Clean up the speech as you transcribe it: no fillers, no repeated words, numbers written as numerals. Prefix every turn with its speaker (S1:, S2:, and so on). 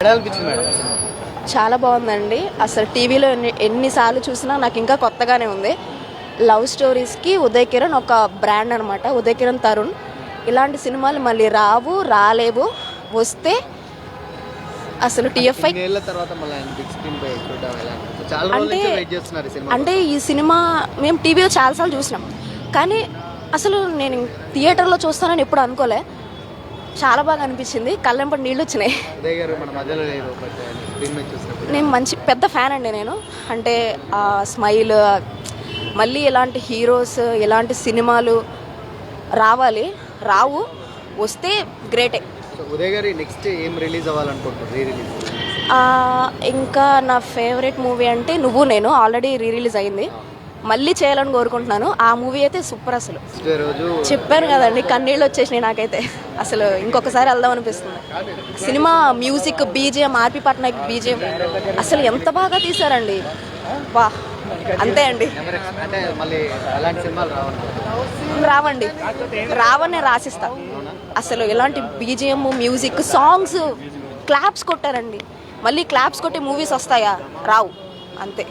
S1: ఎలా అనిపించింది మేడం?
S2: చాలా బాగుందండి. అసలు టీవీలో ఎన్నిసార్లు చూసినా నాకు ఇంకా కొత్తగానే ఉంది. లవ్ స్టోరీస్కి ఉదయ్ కిరణ్ ఒక బ్రాండ్ అనమాట. ఉదయ్ కిరణ్, తరుణ్ ఇలాంటి సినిమాలు మళ్ళీ రాలేవు. వస్తే అసలు టీఎఫ్ఐ
S1: తర్వాత మళ్ళీ ఆయన బిగ్ స్క్రీన్ పై చూడడం ఎలా అనిపిస్తుంది? చాలా రోజుల నుంచి వెయిట్ చేస్తున్నారు ఈ సినిమా.
S2: అంటే ఈ సినిమా మేము టీవీలో చాలాసార్లు చూసినాం, కానీ అసలు నేను థియేటర్లో చూస్తానని ఎప్పుడు అనుకోలే. చాలా బాగా అనిపించింది, కళ్ళెంపటి నీళ్ళు వచ్చినాయి.
S1: ఉదయ్ గారు మన మధ్యలో లేరు, బట్ స్క్రీన్ మీద చూసినప్పుడు
S2: నేను మంచి పెద్ద ఫ్యాన్ అండి నేను. అంటే ఆ స్మైల్, మళ్ళీ ఇలాంటి హీరోస్, ఇలాంటి సినిమాలు రావు, వస్తే గ్రేటే.
S1: సో ఉదయ్ గారి నెక్స్ట్ ఏం రిలీజ్ అవ్వాలనుకుంటున్నారు? రీ రిలీజ్
S2: ఇంకా నా ఫేవరెట్ మూవీ అంటే నువ్వు నేను ఆల్రెడీ రిలీజ్ అయింది, మళ్ళీ చేయాలని కోరుకుంటున్నాను. ఆ మూవీ అయితే సూపర్. అసలు
S1: రోజు
S2: చెప్పాను కదండి, కన్నీళ్ళు వచ్చేసినాయి నాకైతే. అసలు ఇంకొకసారి వెళ్దాం అనిపిస్తుంది. సినిమా మ్యూజిక్, బీజిఎం, ఆర్పి పట్నాయక్ బీజిఎం అసలు ఎంత బాగా తీశారండి. వా, అంతే అండి.
S1: అంటే మళ్ళీ అలాంటి సినిమాలు
S2: రావని రాసిస్తా. అసలు ఇలాంటి బీజిఎం, మ్యూజిక్, సాంగ్స్, క్లాప్స్ కొట్టారండి. మళ్ళీ క్లాప్స్ కొట్టే మూవీస్ వస్తాయా? రావు, అంతే.